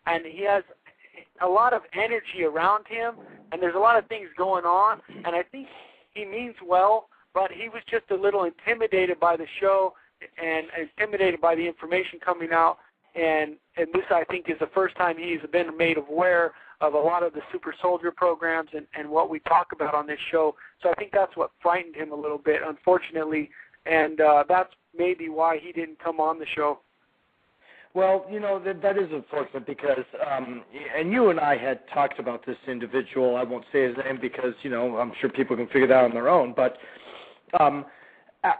and he has a lot of energy around him, and there's a lot of things going on, and I think he means well, but he was just a little intimidated by the show and intimidated by the information coming out, and this, I think, is the first time he's been made aware of a lot of the super soldier programs and what we talk about on this show. So I think that's what frightened him a little bit, unfortunately, and that's maybe why he didn't come on the show. Well, that is unfortunate because, and you and I had talked about this individual. I won't say his name because, I'm sure people can figure that out on their own. But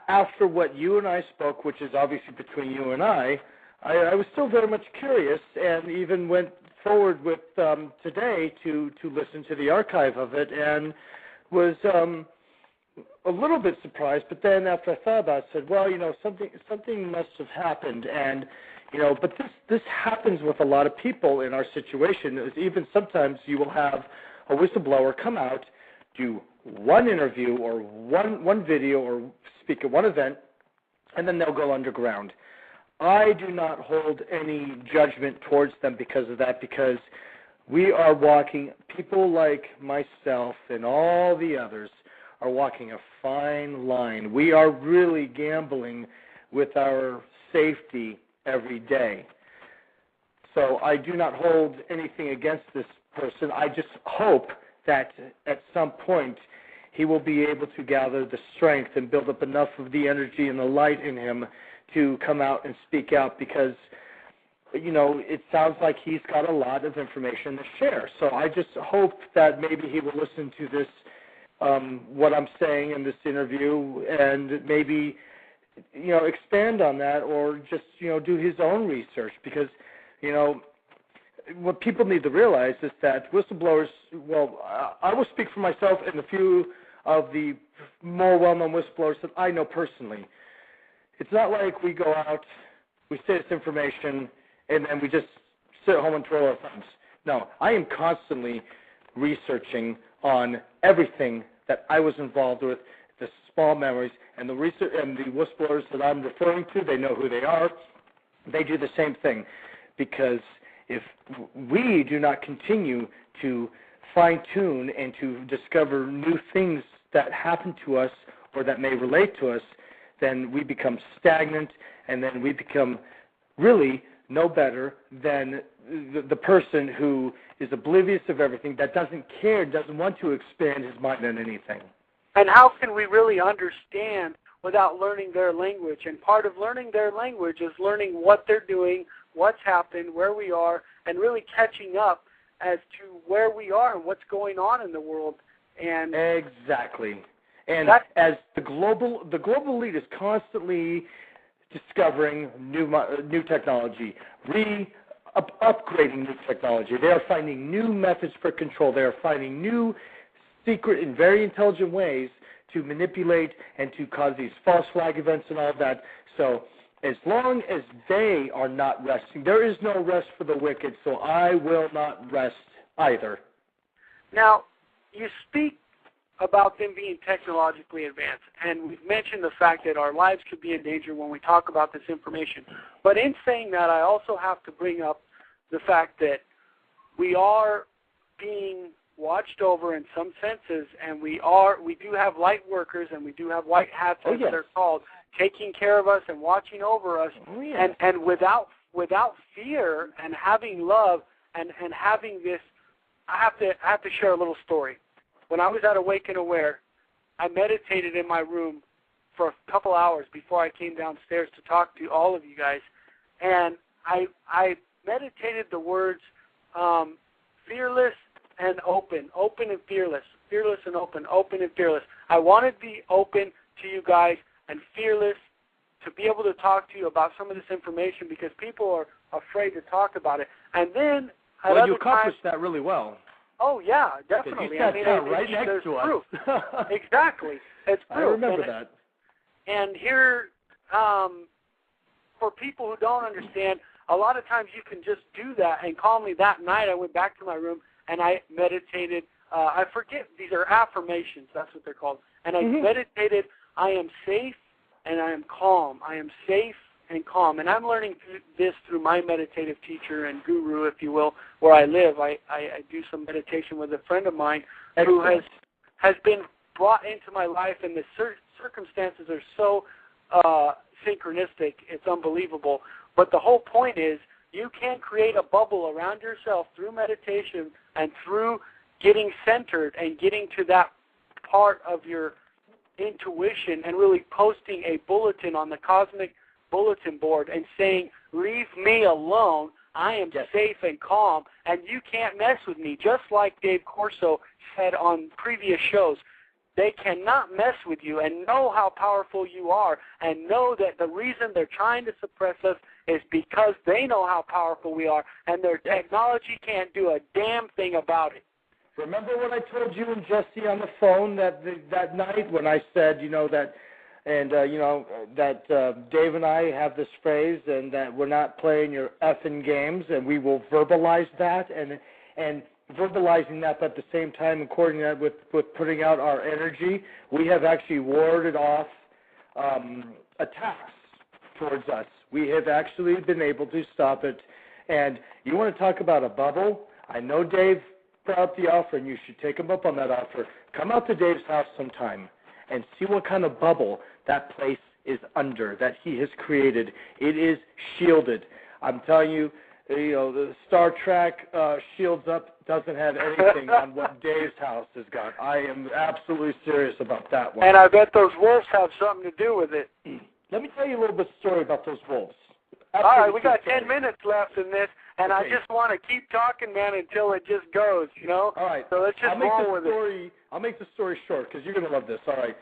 after what you and I spoke, which is obviously between you and I was still very much curious and even went forward with today to listen to the archive of it and was a little bit surprised. But then after I thought about it, I said, well, something must have happened. And but this happens with a lot of people in our situation. Even sometimes you will have a whistleblower come out, do one interview or one video or speak at one event, and then they'll go underground. I do not hold any judgment towards them because of that, because we are walking, people like myself and all the others are walking a fine line. We are really gambling with our safety every day. So I do not hold anything against this person. I just hope that at some point he will be able to gather the strength and build up enough of the energy and the light in him to come out and speak out, because it sounds like he's got a lot of information to share. So I just hope that maybe he will listen to this, what I'm saying in this interview, and maybe expand on that, or just, do his own research, because, what people need to realize is that whistleblowers, I will speak for myself and a few of the more well-known whistleblowers that I know personally. It's not like we go out, we say this information, and then we just sit at home and twirl our thumbs. No, I am constantly researching on everything that I was involved with, the small memories, and the research and the whistleblowers that I'm referring to, they know who they are. They do the same thing, because if we do not continue to fine-tune and to discover new things that happen to us or that may relate to us, then we become stagnant, and then we become really no better than the person who is oblivious of everything, that doesn't care, doesn't want to expand his mind on anything. And how can we really understand without learning their language? And part of learning their language is learning what they're doing, what's happened, where we are, and really catching up as to where we are and what's going on in the world. And exactly. And as the global elite is constantly discovering new technology, upgrading new technology. They are finding new methods for control. They are finding new secret and very intelligent ways to manipulate and to cause these false flag events and all of that. So as long as they are not resting, there is no rest for the wicked, so I will not rest either. Now, you speak about them being technologically advanced, and we've mentioned the fact that our lives could be in danger when we talk about this information. But in saying that, I also have to bring up the fact that we are being watched over in some senses, and we do have light workers, and we do have white hats, as they're called, taking care of us and watching over us, and without fear and having love and having this. I have to share a little story. When I was at Awake and Aware, I meditated in my room for a couple hours before I came downstairs to talk to all of you guys, and I meditated the words fearless and open and fearless and open and fearless. I wanted to be open to you guys and fearless to be able to talk to you about some of this information, because people are afraid to talk about it. And then you accomplished that really well. Oh, yeah, definitely. You sat down right next to us. Exactly. It's proof. I remember that. And here, for people who don't understand, a lot of times you can just do that. And calmly that night I went back to my room and I meditated. I forget, these are affirmations. That's what they're called. And I meditated, I am safe and I am calm. I am safe and calm. And I'm learning this through my meditative teacher and guru, if you will, where I live. I do some meditation with a friend of mine who has been brought into my life, and the circumstances are so synchronistic, it's unbelievable. But the whole point is you can create a bubble around yourself through meditation and through getting centered and getting to that part of your intuition and really posting a bulletin on the cosmic bulletin board and saying, leave me alone, I am safe and calm, and you can't mess with me. Just like Dave Corso said on previous shows, they cannot mess with you, and know how powerful you are, and know that the reason they're trying to suppress us is because they know how powerful we are, and their technology can't do a damn thing about it. Remember when I told you and Jesse on the phone that night when I said, that Dave and I have this phrase, and that we're not playing your effing games, and we will verbalize that, and verbalizing that, but at the same time, and coordinating that with putting out our energy, we have actually warded off attacks towards us. We have actually been able to stop it. And you want to talk about a bubble? I know Dave put out the offer, and you should take him up on that offer. Come out to Dave's house sometime and see what kind of bubble that place is under, that he has created. It is shielded. I'm telling you, the Star Trek Shields Up doesn't have anything on what Dave's house has got. I am absolutely serious about that one. And I bet those wolves have something to do with it. Let me tell you a little bit of story about those wolves. All right, we got 10 minutes left in this, and okay. I just want to keep talking, man, until it just goes, All right. So let's just roll with it. I'll make the story short because you're going to love this. All right.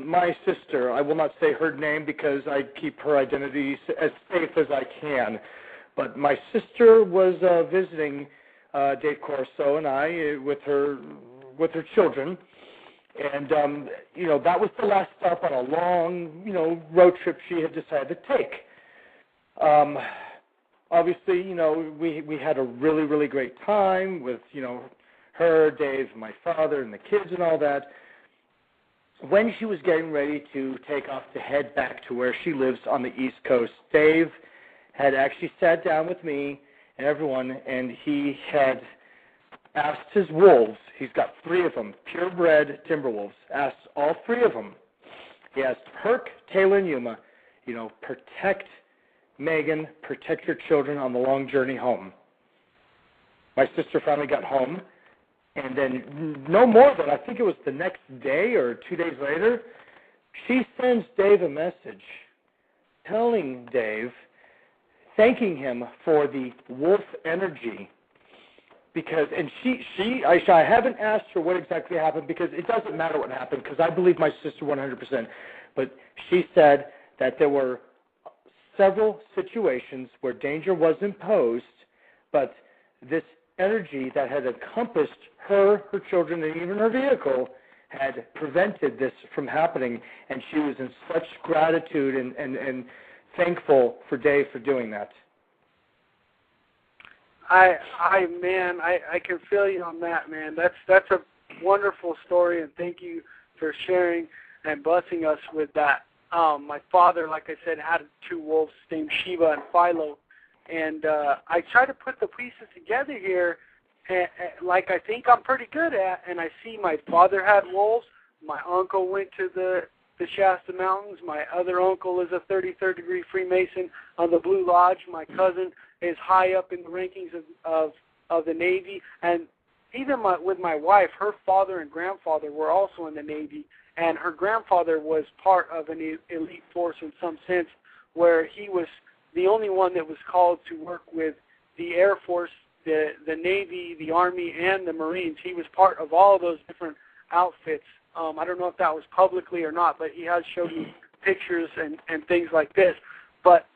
My sister, I will not say her name because I keep her identity as safe as I can, but my sister was visiting Dave Corso and I with her children. And, that was the last stop on a long, road trip she had decided to take. Obviously, we had a really, really great time with, her, Dave, my father, and the kids and all that. When she was getting ready to take off to head back to where she lives on the East Coast, Dave had actually sat down with me and everyone, and he had asked his wolves, he's got 3 of them, purebred timber wolves, asked all 3 of them. He asked Herc, Taylor, and Yuma, protect Megan, protect your children on the long journey home. My sister finally got home, and then no more than, I think it was the next day or 2 days later, she sends Dave a message telling Dave, thanking him for the wolf energy. Because, and I haven't asked her what exactly happened because it doesn't matter what happened because I believe my sister 100%. But she said that there were several situations where danger was imposed, but this energy that had encompassed her children, and even her vehicle had prevented this from happening. And she was in such gratitude and thankful for Dave for doing that. I can feel you on that, man. That's a wonderful story, and thank you for sharing and blessing us with that. My father, like I said, had 2 wolves named Shiva and Philo, and I try to put the pieces together here, like I think I'm pretty good at, and I see my father had wolves, my uncle went to the Shasta Mountains, my other uncle is a 33rd degree Freemason on the Blue Lodge, my cousin is high up in the rankings of the Navy, and even with my wife, her father and grandfather were also in the Navy, and her grandfather was part of an elite force in some sense, where he was the only one that was called to work with the Air Force, the Navy, the Army, and the Marines. He was part of all of those different outfits. I don't know if that was publicly or not, but he has showed me pictures and things like this. But,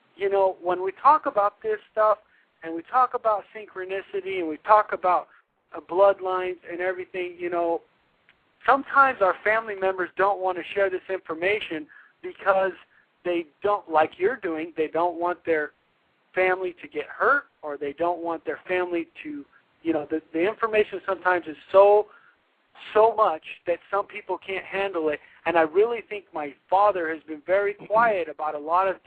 when we talk about this stuff and we talk about synchronicity and we talk about bloodlines and everything, sometimes our family members don't want to share this information because they don't, like you're doing, they don't want their family to get hurt, or they don't want their family to, the information sometimes is so much that some people can't handle it. And I really think my father has been very quiet about a lot of